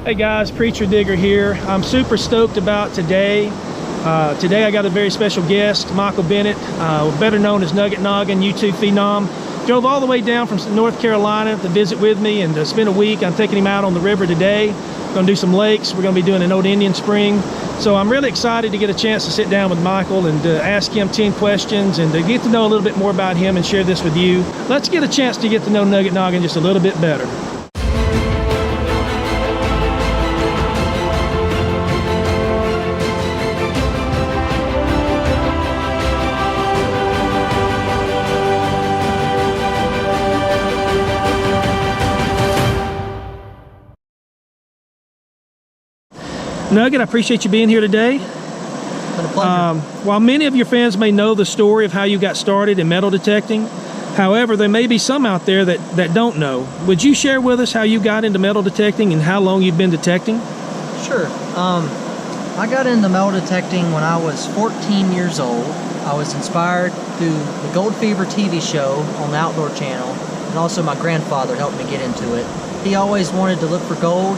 Hey guys, Preacher Digger here. I'm super stoked about today. Today I got a very special guest, Michael Bennet, better known as Nugget Noggin, YouTube phenom. Drove all the way down from North Carolina to visit with me and to spend a week. I'm taking him out on the river today. We're going to do some lakes. We're going to be doing an old Indian spring. So I'm really excited to get a chance to sit down with Michael and ask him 10 questions and to get to know a little bit more about him and share this with you. Let's get a chance to get to know Nugget Noggin just a little bit better. Nugget, I appreciate you being here today. It's been a pleasure. While many of your fans may know the story of how you got started in metal detecting, however, there may be some out there that don't know. Would you share with us how you got into metal detecting and how long you've been detecting? Sure. I got into metal detecting when I was 14 years old. I was inspired through the Gold Fever TV show on the Outdoor Channel, and also my grandfather helped me get into it. He always wanted to look for gold,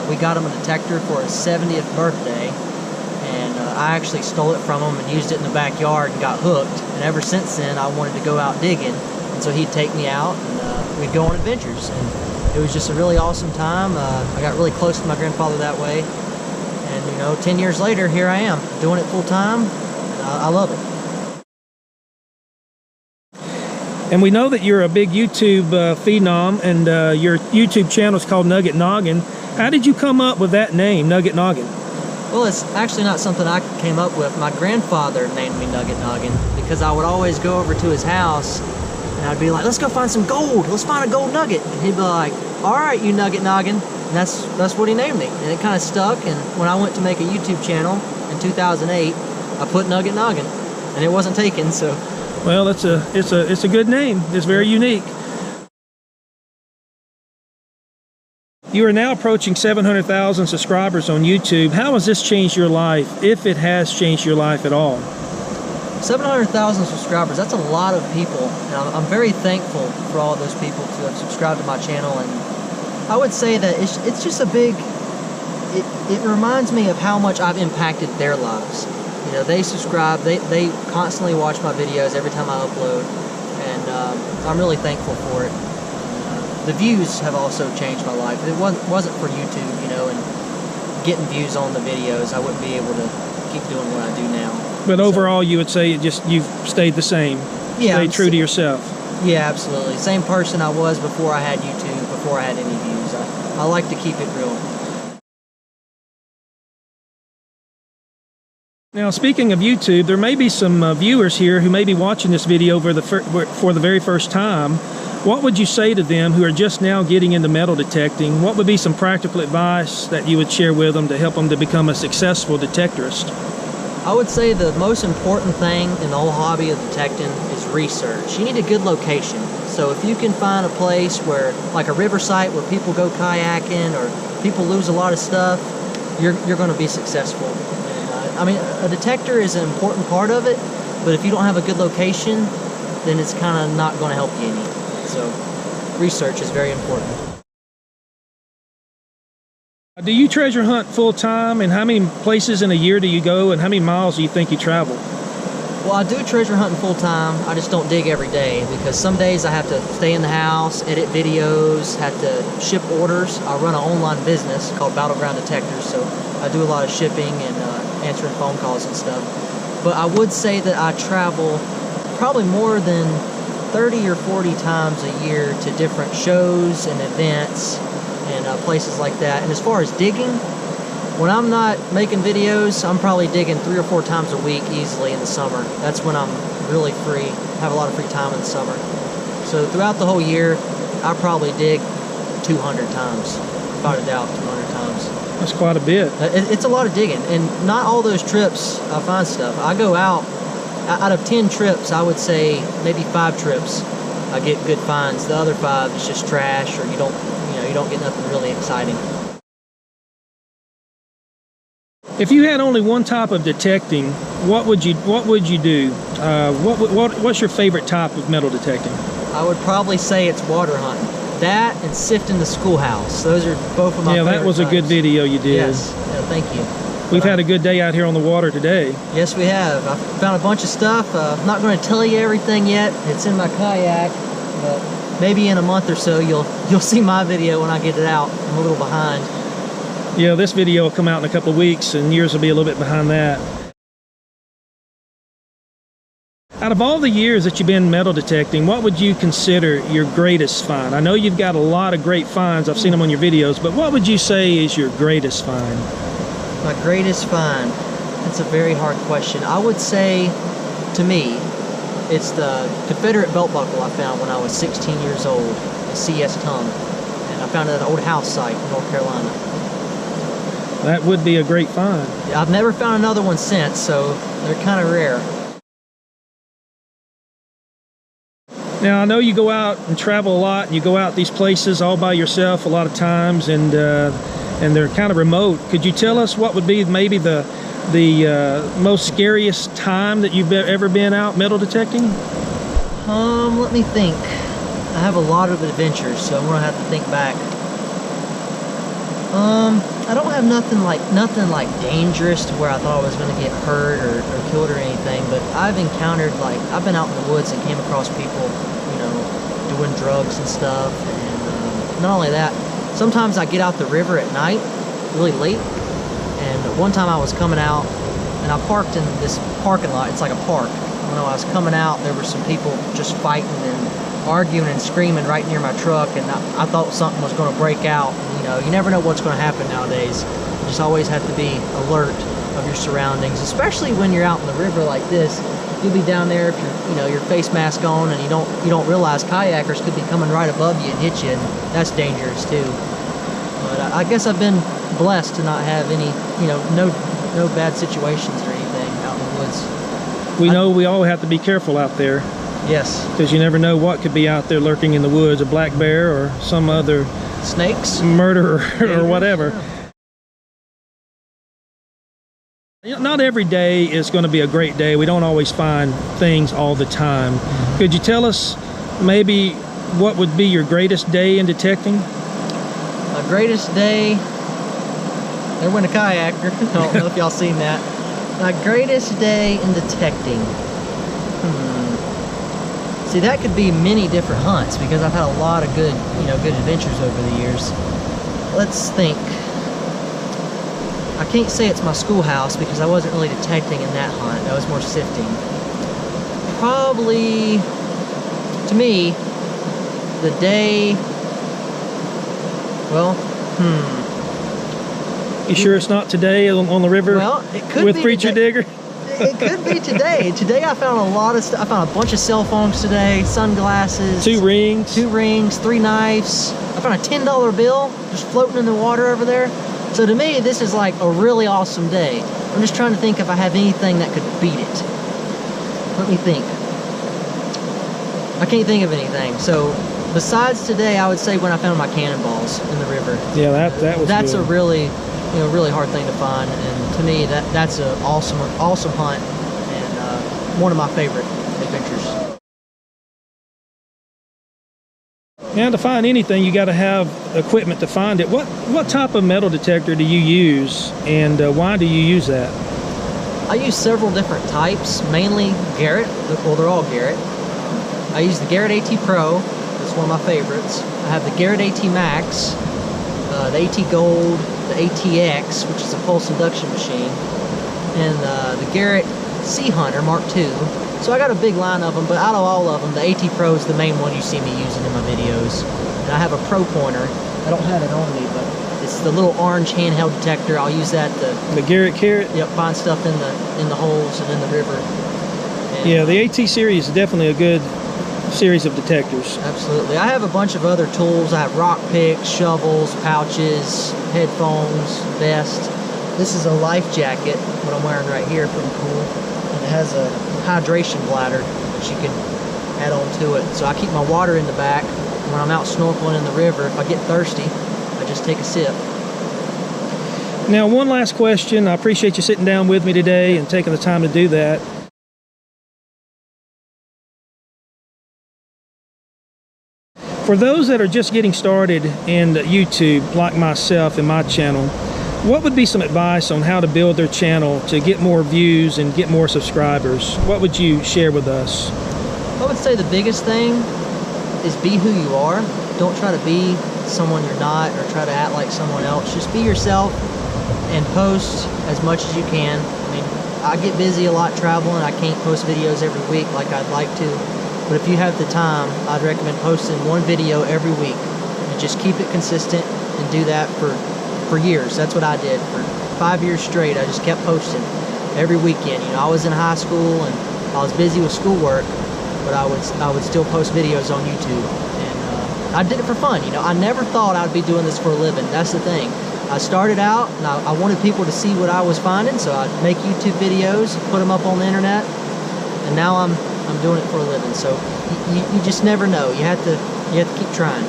we got him a detector for his 70th birthday, and I actually stole it from him and used it in the backyard and got hooked. And ever since then, I wanted to go out digging, and so he'd take me out and we'd go on adventures. And it was just a really awesome time. I got really close to my grandfather that way, and you know, 10 years later, here I am doing it full time. I love it. And we know that you're a big YouTube phenom, and your YouTube channel is called Nugget Noggin. How did you come up with that name, Nugget Noggin? Well, it's actually not something I came up with. My grandfather named me Nugget Noggin because I would always go over to his house and I'd be like, let's go find some gold. Let's find a gold nugget. And he'd be like, all right, you Nugget Noggin. And that's what he named me. And it kind of stuck. And when I went to make a YouTube channel in 2008, I put Nugget Noggin. And it wasn't taken, so. Well, it's a good name. It's very unique. You are now approaching 700,000 subscribers on YouTube. How has this changed your life, if it has changed your life at all? 700,000 subscribers, that's a lot of people. And I'm very thankful for all of those people to have subscribed to my channel. And I would say that it's just a big, it reminds me of how much I've impacted their lives. You know, they subscribe, they constantly watch my videos every time I upload. And I'm really thankful for it. The views have also changed my life. If it wasn't for YouTube, you know, and getting views on the videos, I wouldn't be able to keep doing what I do now. But overall, you would say you've stayed the same. Yeah, stayed true to yourself. Yeah, absolutely. Same person I was before I had YouTube, before I had any views. I like to keep it real. Now, speaking of YouTube, there may be some viewers here who may be watching this video for the very first time. What would you say to them who are just now getting into metal detecting? What would be some practical advice that you would share with them to help them to become a successful detectorist? I would say the most important thing in the whole hobby of detecting is research. You need a good location. So if you can find a place where, like a river site where people go kayaking or people lose a lot of stuff, you're going to be successful. And, I mean, a detector is an important part of it, but if you don't have a good location, then it's kind of not going to help you any. So, research is very important. Do you treasure hunt full time, and how many places in a year do you go, and how many miles do you think you travel? Well, I do treasure hunting full time. I just don't dig every day because some days I have to stay in the house, edit videos, have to ship orders. I run an online business called Battleground-Detectors, so I do a lot of shipping and answering phone calls and stuff. But I would say that I travel probably more than 30 or 40 times a year to different shows and events and places like that. And as far as digging, when I'm not making videos, I'm probably digging 3 or 4 times a week easily in the summer. That's when I'm really free, have a lot of free time in the summer. So throughout the whole year, I probably dig 200 times, without a doubt, 200 times. That's quite a bit. It's a lot of digging, and not all those trips I find stuff. I go out of 10 trips, I would say maybe 5 trips I get good finds. The other 5 is just trash, or you don't get nothing really exciting. If you had only one type of detecting, what would you do? What's your favorite type of metal detecting? I would probably say it's water hunting. That and sifting the schoolhouse. Those are both of my favorite that was a good times. video you did. Yes, yeah, thank you. We've had a good day out here on the water today. Yes, we have. I found a bunch of stuff. I'm not going to tell you everything yet. It's in my kayak, but maybe in a month or so you'll see my video when I get it out. I'm a little behind. Yeah, this video will come out in a couple of weeks, and yours will be a little bit behind that. Out of all the years that you've been metal detecting, what would you consider your greatest find? I know you've got a lot of great finds. I've seen them on your videos, but what would you say is your greatest find? My greatest find? That's a very hard question. I would say, to me, it's the Confederate belt buckle I found when I was 16 years old, a CS tongue. And I found it at an old house site in North Carolina. That would be a great find. Yeah, I've never found another one since, so they're kind of rare. Now, I know you go out and travel a lot, and you go out these places all by yourself a lot of times, and they're kind of remote. Could you tell us what would be maybe the most scariest time that you've ever been out metal detecting? Let me think. I have a lot of adventures, so I'm gonna have to think back. I don't have nothing like dangerous to where I thought I was gonna get hurt or killed or anything, but I've encountered, like, I've been out in the woods and came across people, you know, doing drugs and stuff, and not only that, sometimes I get out the river at night, really late, and one time I was coming out, and I parked in this parking lot. It's like a park. When I was coming out, there were some people just fighting and arguing and screaming right near my truck, and I thought something was going to break out. You know, you never know what's going to happen nowadays. You just always have to be alert of your surroundings, especially when you're out in the river like this. You'll be down there if you're, your face mask on, and you don't realize kayakers could be coming right above you and hit you, and that's dangerous too. But I guess I've been blessed to not have any, no bad situations or anything out in the woods. We know we all have to be careful out there. Yes. Because you never know what could be out there lurking in the woods, a black bear or some other snakes, murderer or whatever. Yeah. Not every day is going to be a great day. We don't always find things all the time. Mm-hmm. Could you tell us maybe what would be your greatest day in detecting? My greatest day, there went a kayaker. I don't know if y'all seen that. My greatest day in detecting. See, that could be many different hunts because I've had a lot of good adventures over the years. Let's think. I can't say it's my schoolhouse because I wasn't really detecting in that hunt. I was more sifting. Probably, to me, the day, You sure it's not today on the river? Well, it could with be Preacher today. Digger? It could be today. Today I found a lot of stuff. I found a bunch of cell phones today, sunglasses. 2 rings. 2 rings, 3 knives. I found a $10 bill just floating in the water over there. So to me, this is like a really awesome day. I'm just trying to think if I have anything that could beat it. Let me think. I can't think of anything. So besides today, I would say when I found my cannonballs in the river. Yeah, that's good. A really, really hard thing to find, and to me, that's an awesome hunt, and one of my favorite adventures. Now, to find anything, you got to have equipment to find it. What type of metal detector do you use, and why do you use that? I use several different types, mainly Garrett. Well, they're all Garrett. I use the Garrett AT Pro. That's one of my favorites. I have the Garrett AT Max, the AT Gold, the ATX, which is a pulse induction machine, and the Garrett Sea Hunter Mark II. So I got a big line of them, but out of all of them, the AT Pro is the main one you see me using in my videos. And I have a Pro Pointer. I don't have it on me, but it's the little orange handheld detector. I'll use that to... The Garrett Carrot? Yep, find stuff in the holes and in the river. And, yeah, the AT series is definitely a good series of detectors. Absolutely. I have a bunch of other tools. I have rock picks, shovels, pouches, headphones, vest. This is a life jacket, what I'm wearing right here, pretty cool. And it has a hydration bladder that you can add on to it. So I keep my water in the back. And when I'm out snorkeling in the river, if I get thirsty, I just take a sip. Now, one last question. I appreciate you sitting down with me today and taking the time to do that. For those that are just getting started in YouTube, like myself and my channel, what would be some advice on how to build their channel to get more views and get more subscribers? What would you share with us? I would say the biggest thing is be who you are. Don't try to be someone you're not or try to act like someone else. Just be yourself and post as much as you can. I mean, I get busy a lot traveling. I can't post videos every week like I'd like to. But if you have the time, I'd recommend posting one video every week. And just keep it consistent and do that for years. That's what I did. For 5 years straight, I just kept posting every weekend. You know, I was in high school and I was busy with schoolwork, but I would still post videos on YouTube. And I did it for fun. You know, I never thought I'd be doing this for a living. That's the thing. I started out and I wanted people to see what I was finding, so I'd make YouTube videos, put them up on the internet, and now I'm doing it for a living. So you just never know. You have to keep trying.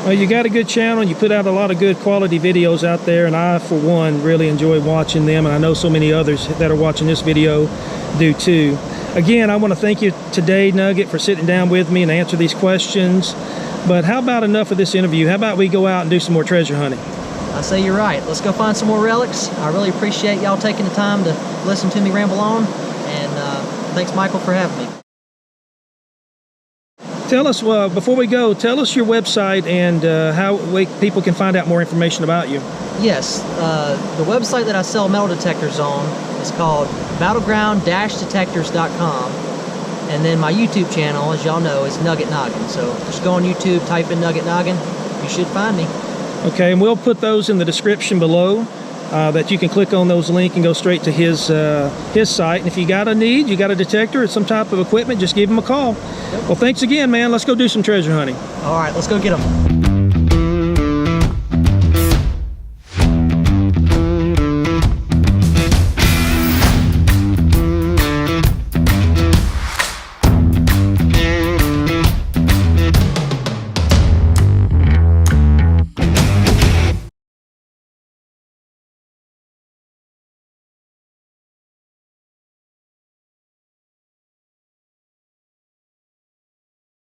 Well, you got a good channel. You put out a lot of good quality videos out there, and I, for one, really enjoy watching them, and I know so many others that are watching this video do too. Again, I want to thank you today, Nugget, for sitting down with me and answer these questions. But how about enough of this interview? How about we go out and do some more treasure hunting? I say you're right. Let's go find some more relics. I really appreciate y'all taking the time to listen to me ramble on, and thanks, Michael, for having me. Tell us, before we go, tell us your website and how people can find out more information about you. Yes, the website that I sell metal detectors on is called Battleground-Detectors.com. And then my YouTube channel, as y'all know, is Nugget Noggin. So just go on YouTube, type in Nugget Noggin, you should find me. Okay, and we'll put those in the description below that you can click on those links and go straight to his site. And if you got a detector or some type of equipment, just give him a call. Yep. Well, thanks again, man. Let's go do some treasure hunting. All right, let's go get them.